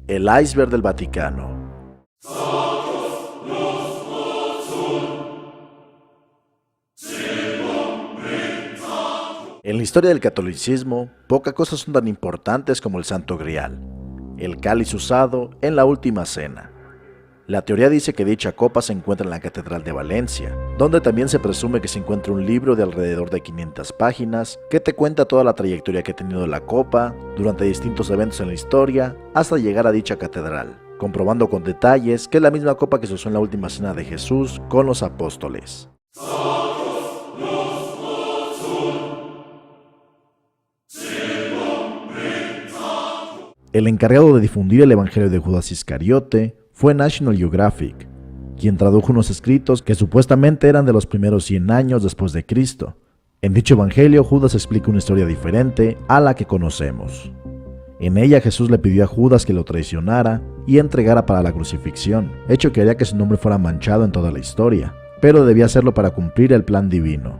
El iceberg del Vaticano. En la historia del catolicismo, pocas cosas son tan importantes como el Santo Grial, el cáliz usado en la Última Cena. La teoría dice que dicha copa se encuentra en la Catedral de Valencia, donde también se presume que se encuentra un libro de alrededor de 500 páginas que te cuenta toda la trayectoria que ha tenido la copa durante distintos eventos en la historia hasta llegar a dicha catedral, comprobando con detalles que es la misma copa que se usó en la Última Cena de Jesús con los apóstoles. El encargado de difundir el Evangelio de Judas Iscariote fue National Geographic, quien tradujo unos escritos que supuestamente eran de los primeros 100 años después de Cristo. En dicho evangelio, Judas explica una historia diferente a la que conocemos. En ella, Jesús le pidió a Judas que lo traicionara y entregara para la crucifixión, hecho que haría que su nombre fuera manchado en toda la historia, pero debía hacerlo para cumplir el plan divino.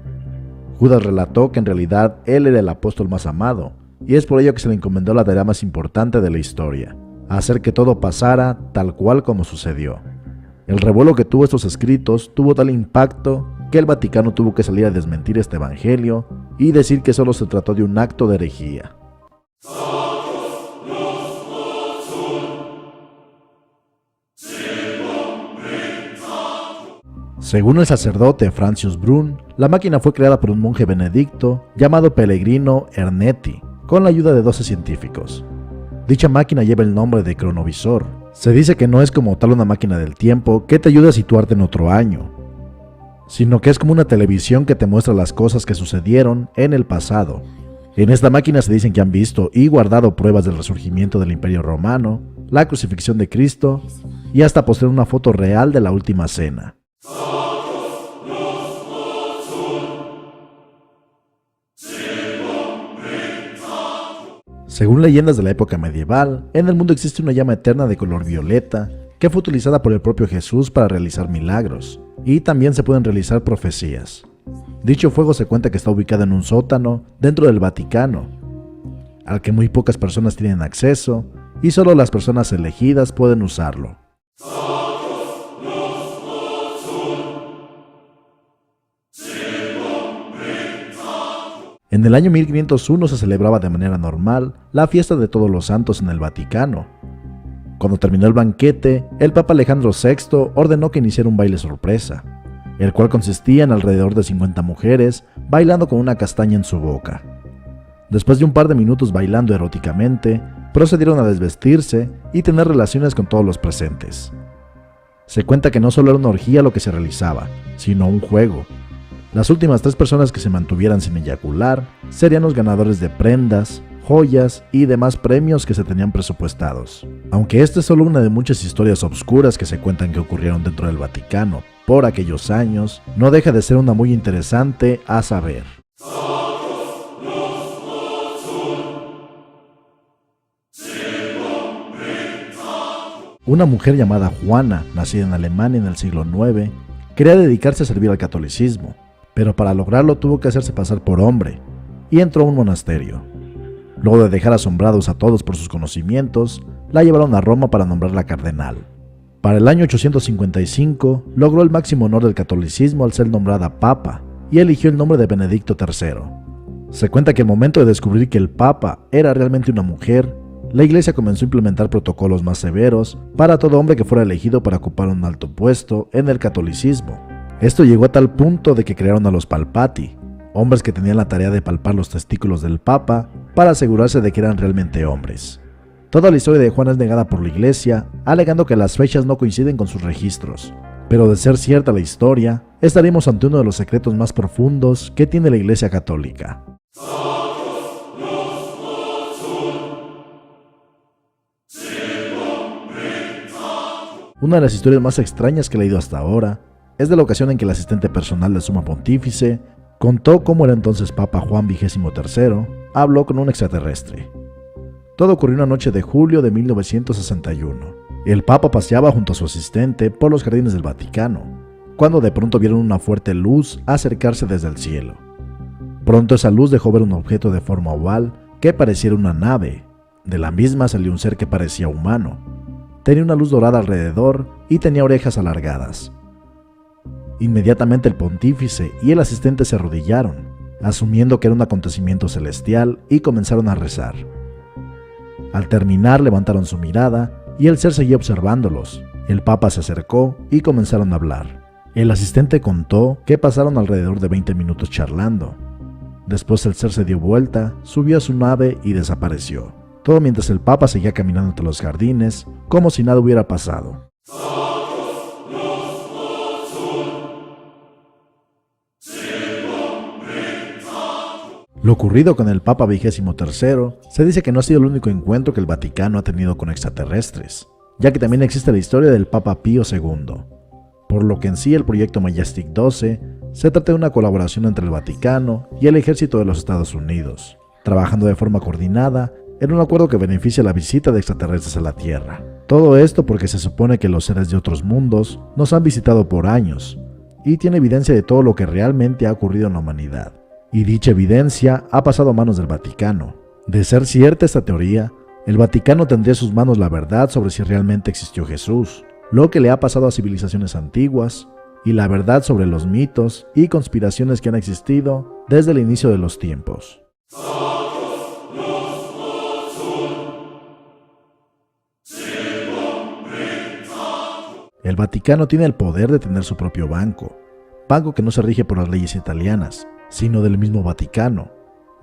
Judas relató que en realidad él era el apóstol más amado, y es por ello que se le encomendó la tarea más importante de la historia: hacer que todo pasara tal cual como sucedió. El revuelo que tuvo estos escritos tuvo tal impacto que el Vaticano tuvo que salir a desmentir este evangelio y decir que solo se trató de un acto de herejía. Según el sacerdote Francis Brun, la máquina fue creada por un monje benedicto llamado Pellegrino Ernetti, con la ayuda de 12 científicos. Dicha máquina lleva el nombre de cronovisor. Se dice que no es como tal una máquina del tiempo que te ayuda a situarte en otro año, sino que es como una televisión que te muestra las cosas que sucedieron en el pasado. En esta máquina se dicen que han visto y guardado pruebas del resurgimiento del Imperio Romano, la crucifixión de Cristo y hasta poseer una foto real de la Última Cena. Según leyendas de la época medieval, en el mundo existe una llama eterna de color violeta que fue utilizada por el propio Jesús para realizar milagros, y también se pueden realizar profecías. Dicho fuego se cuenta que está ubicado en un sótano dentro del Vaticano, al que muy pocas personas tienen acceso y solo las personas elegidas pueden usarlo. En el año 1501 se celebraba de manera normal la fiesta de Todos los Santos en el Vaticano. Cuando terminó el banquete, el Papa Alejandro VI ordenó que iniciara un baile sorpresa, el cual consistía en alrededor de 50 mujeres bailando con una castaña en su boca. Después de un par de minutos bailando eróticamente, procedieron a desvestirse y tener relaciones con todos los presentes. Se cuenta que no solo era una orgía lo que se realizaba, sino un juego. Las últimas 3 personas que se mantuvieran sin eyacular serían los ganadores de prendas, joyas y demás premios que se tenían presupuestados. Aunque esta es solo una de muchas historias obscuras que se cuentan que ocurrieron dentro del Vaticano por aquellos años, no deja de ser una muy interesante a saber. Una mujer llamada Juana, nacida en Alemania en el siglo IX, quería dedicarse a servir al catolicismo, pero para lograrlo tuvo que hacerse pasar por hombre, y entró a un monasterio. Luego de dejar asombrados a todos por sus conocimientos, la llevaron a Roma para nombrarla cardenal. Para el año 855, logró el máximo honor del catolicismo al ser nombrada papa, y eligió el nombre de Benedicto III. Se cuenta que al momento de descubrir que el papa era realmente una mujer, la iglesia comenzó a implementar protocolos más severos para todo hombre que fuera elegido para ocupar un alto puesto en el catolicismo. Esto llegó a tal punto de que crearon a los palpati, hombres que tenían la tarea de palpar los testículos del papa para asegurarse de que eran realmente hombres. Toda la historia de Juana es negada por la iglesia, alegando que las fechas no coinciden con sus registros. Pero de ser cierta la historia, estaríamos ante uno de los secretos más profundos que tiene la iglesia católica. Una de las historias más extrañas que he leído hasta ahora es de la ocasión en que el asistente personal del Sumo Pontífice contó cómo el entonces Papa Juan XXIII habló con un extraterrestre. Todo ocurrió una noche de julio de 1961. El Papa paseaba junto a su asistente por los jardines del Vaticano, cuando de pronto vieron una fuerte luz acercarse desde el cielo. Pronto esa luz dejó ver un objeto de forma oval que pareciera una nave. De la misma salió un ser que parecía humano. Tenía una luz dorada alrededor y tenía orejas alargadas. Inmediatamente el pontífice y el asistente se arrodillaron, asumiendo que era un acontecimiento celestial, y comenzaron a rezar. Al terminar levantaron su mirada y el ser seguía observándolos. El Papa se acercó y comenzaron a hablar. El asistente contó que pasaron alrededor de 20 minutos charlando. Después el ser se dio vuelta, subió a su nave y desapareció. Todo mientras el Papa seguía caminando entre los jardines, como si nada hubiera pasado. Lo ocurrido con el Papa XXIII se dice que no ha sido el único encuentro que el Vaticano ha tenido con extraterrestres, ya que también existe la historia del Papa Pío II, por lo que en sí el proyecto Majestic 12 se trata de una colaboración entre el Vaticano y el ejército de los Estados Unidos, trabajando de forma coordinada en un acuerdo que beneficia la visita de extraterrestres a la Tierra. Todo esto porque se supone que los seres de otros mundos nos han visitado por años, y tiene evidencia de todo lo que realmente ha ocurrido en la humanidad. Y dicha evidencia ha pasado a manos del Vaticano. De ser cierta esta teoría, el Vaticano tendría en sus manos la verdad sobre si realmente existió Jesús, lo que le ha pasado a civilizaciones antiguas, y la verdad sobre los mitos y conspiraciones que han existido desde el inicio de los tiempos. El Vaticano tiene el poder de tener su propio banco que no se rige por las leyes italianas, sino del mismo Vaticano,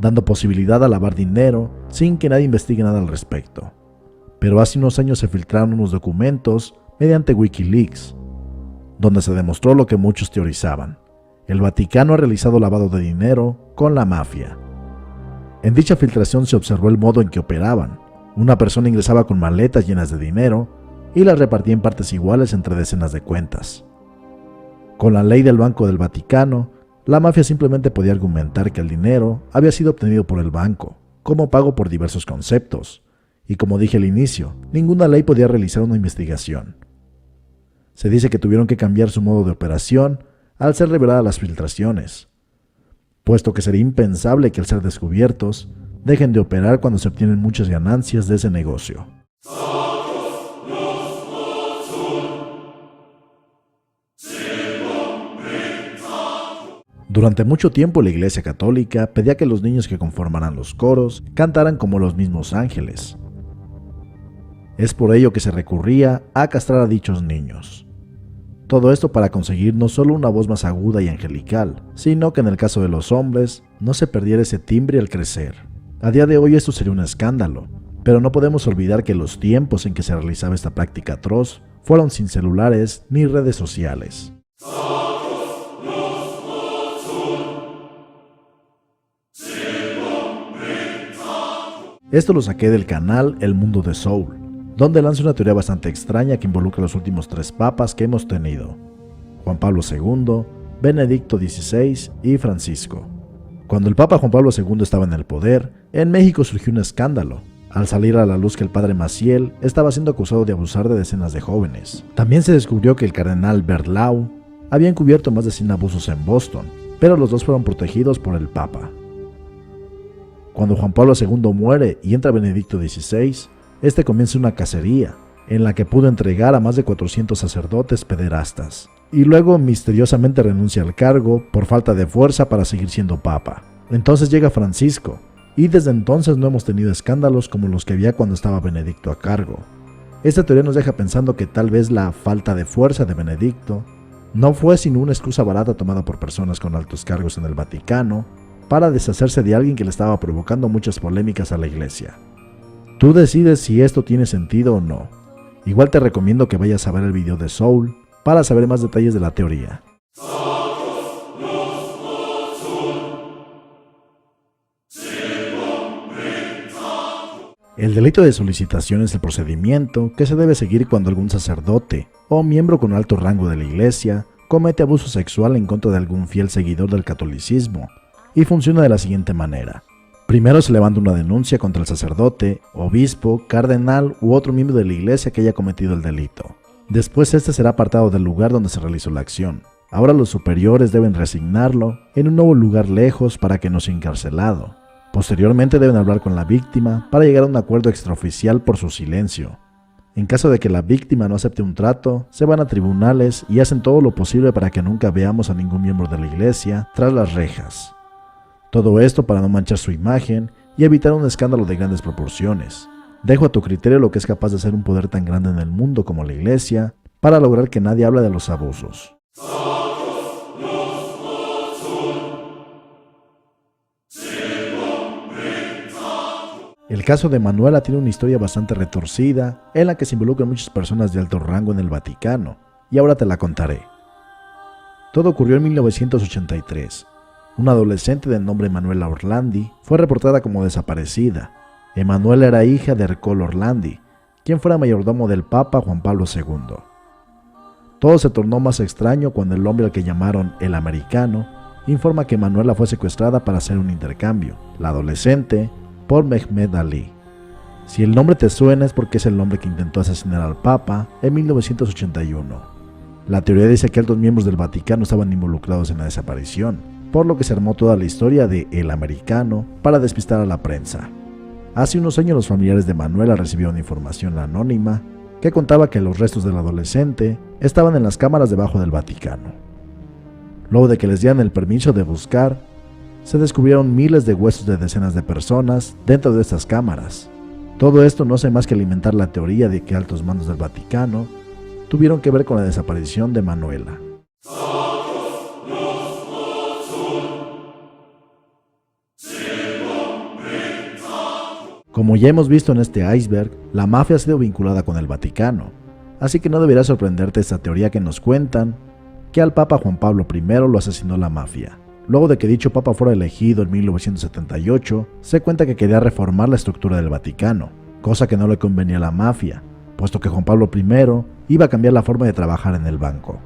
dando posibilidad a lavar dinero sin que nadie investigue nada al respecto. Pero hace unos años se filtraron unos documentos mediante Wikileaks, donde se demostró lo que muchos teorizaban: el Vaticano ha realizado lavado de dinero con la mafia. En dicha filtración se observó el modo en que operaban. Una persona ingresaba con maletas llenas de dinero y las repartía en partes iguales entre decenas de cuentas. Con la ley del Banco del Vaticano, la mafia simplemente podía argumentar que el dinero había sido obtenido por el banco, como pago por diversos conceptos, y como dije al inicio, ninguna ley podía realizar una investigación. Se dice que tuvieron que cambiar su modo de operación al ser reveladas las filtraciones, puesto que sería impensable que al ser descubiertos, dejen de operar cuando se obtienen muchas ganancias de ese negocio. Durante mucho tiempo la Iglesia Católica pedía que los niños que conformaran los coros cantaran como los mismos ángeles. Es por ello que se recurría a castrar a dichos niños. Todo esto para conseguir no solo una voz más aguda y angelical, sino que en el caso de los hombres no se perdiera ese timbre al crecer. A día de hoy esto sería un escándalo, pero no podemos olvidar que los tiempos en que se realizaba esta práctica atroz fueron sin celulares ni redes sociales. Esto lo saqué del canal El Mundo de Soul, donde lanza una teoría bastante extraña que involucra a los últimos 3 papas que hemos tenido: Juan Pablo II, Benedicto XVI y Francisco. Cuando el Papa Juan Pablo II estaba en el poder, en México surgió un escándalo, al salir a la luz que el padre Maciel estaba siendo acusado de abusar de decenas de jóvenes. También se descubrió que el cardenal Bertlau había encubierto más de 100 abusos en Boston, pero los dos fueron protegidos por el Papa. Cuando Juan Pablo II muere y entra Benedicto XVI, este comienza una cacería, en la que pudo entregar a más de 400 sacerdotes pederastas, y luego misteriosamente renuncia al cargo por falta de fuerza para seguir siendo papa. Entonces llega Francisco, y desde entonces no hemos tenido escándalos como los que había cuando estaba Benedicto a cargo. Esta teoría nos deja pensando que tal vez la falta de fuerza de Benedicto no fue sino una excusa barata tomada por personas con altos cargos en el Vaticano para deshacerse de alguien que le estaba provocando muchas polémicas a la iglesia. Tú decides si esto tiene sentido o no. Igual te recomiendo que vayas a ver el video de Soul para saber más detalles de la teoría. El delito de solicitación es el procedimiento que se debe seguir cuando algún sacerdote o miembro con alto rango de la iglesia comete abuso sexual en contra de algún fiel seguidor del catolicismo, y funciona de la siguiente manera. Primero se levanta una denuncia contra el sacerdote, obispo, cardenal u otro miembro de la iglesia que haya cometido el delito. Después este será apartado del lugar donde se realizó la acción. Ahora los superiores deben reasignarlo en un nuevo lugar lejos para que no sea encarcelado. Posteriormente deben hablar con la víctima para llegar a un acuerdo extraoficial por su silencio. En caso de que la víctima no acepte un trato, se van a tribunales y hacen todo lo posible para que nunca veamos a ningún miembro de la iglesia tras las rejas. Todo esto para no manchar su imagen y evitar un escándalo de grandes proporciones. Dejo a tu criterio lo que es capaz de ser un poder tan grande en el mundo como la iglesia para lograr que nadie hable de los abusos. El caso de Manuela tiene una historia bastante retorcida en la que se involucran muchas personas de alto rango en el Vaticano, y ahora te la contaré. Todo ocurrió en 1983. Una adolescente de nombre Manuela Orlandi fue reportada como desaparecida. Emanuela era hija de Ercole Orlandi, quien fuera mayordomo del Papa Juan Pablo II. Todo se tornó más extraño cuando el hombre al que llamaron el americano informa que Manuela fue secuestrada para hacer un intercambio. La adolescente por Mehmet Ali. Si el nombre te suena es porque es el hombre que intentó asesinar al Papa en 1981. La teoría dice que altos miembros del Vaticano estaban involucrados en la desaparición, por lo que se armó toda la historia de El Americano para despistar a la prensa. Hace unos años los familiares de Manuela recibieron información anónima que contaba que los restos del adolescente estaban en las cámaras debajo del Vaticano. Luego de que les dieran el permiso de buscar, se descubrieron miles de huesos de decenas de personas dentro de estas cámaras. Todo esto no hace más que alimentar la teoría de que altos mandos del Vaticano tuvieron que ver con la desaparición de Manuela. Como ya hemos visto en este iceberg, la mafia ha sido vinculada con el Vaticano, así que no debería sorprenderte esta teoría que nos cuentan que al Papa Juan Pablo I lo asesinó la mafia. Luego de que dicho papa fuera elegido en 1978, se cuenta que quería reformar la estructura del Vaticano, cosa que no le convenía a la mafia, puesto que Juan Pablo I iba a cambiar la forma de trabajar en el banco.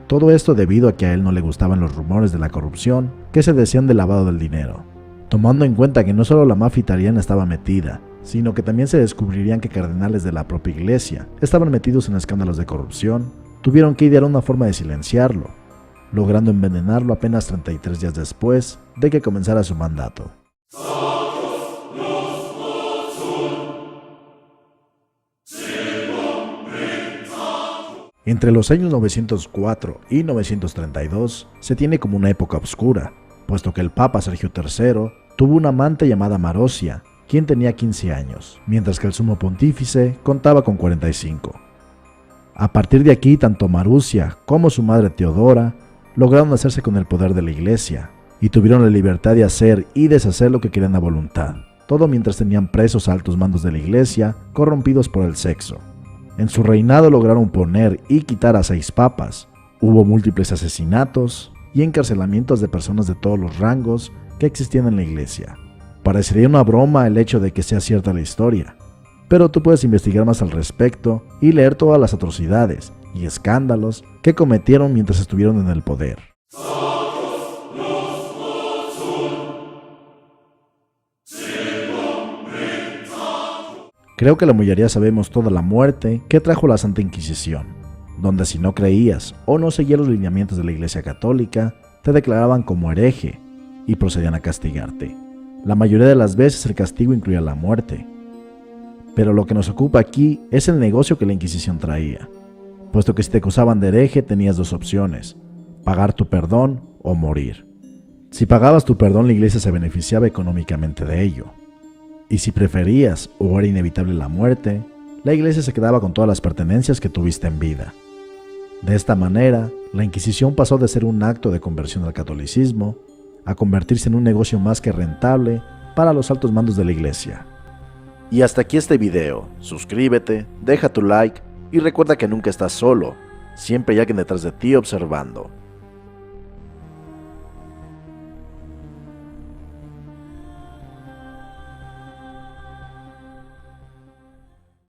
Todo esto debido a que a él no le gustaban los rumores de la corrupción que se decían del lavado del dinero, tomando en cuenta que no solo la mafia italiana estaba metida, sino que también se descubrirían que cardenales de la propia iglesia estaban metidos en escándalos de corrupción. Tuvieron que idear una forma de silenciarlo, logrando envenenarlo apenas 33 días después de que comenzara su mandato. Entre los años 904 y 932 se tiene como una época oscura, puesto que el Papa Sergio III tuvo una amante llamada Marosia, quien tenía 15 años, mientras que el sumo pontífice contaba con 45. A partir de aquí, tanto Marusia como su madre Teodora lograron hacerse con el poder de la iglesia y tuvieron la libertad de hacer y deshacer lo que querían a voluntad, todo mientras tenían presos a altos mandos de la iglesia corrompidos por el sexo. En su reinado lograron poner y quitar a 6 papas, hubo múltiples asesinatos y encarcelamientos de personas de todos los rangos que existían en la iglesia. Parecería una broma el hecho de que sea cierta la historia, pero tú puedes investigar más al respecto y leer todas las atrocidades y escándalos que cometieron mientras estuvieron en el poder. Creo que la mayoría sabemos toda la muerte que trajo la Santa Inquisición, donde si no creías o no seguías los lineamientos de la Iglesia Católica, te declaraban como hereje y procedían a castigarte. La mayoría de las veces el castigo incluía la muerte. Pero lo que nos ocupa aquí es el negocio que la Inquisición traía, puesto que si te acusaban de hereje tenías 2 opciones, pagar tu perdón o morir. Si pagabas tu perdón, la iglesia se beneficiaba económicamente de ello, y si preferías o era inevitable la muerte, la iglesia se quedaba con todas las pertenencias que tuviste en vida. De esta manera, la Inquisición pasó de ser un acto de conversión al catolicismo a convertirse en un negocio más que rentable para los altos mandos de la iglesia. Y hasta aquí este video. Suscríbete, deja tu like y recuerda que nunca estás solo, siempre hay alguien detrás de ti observando.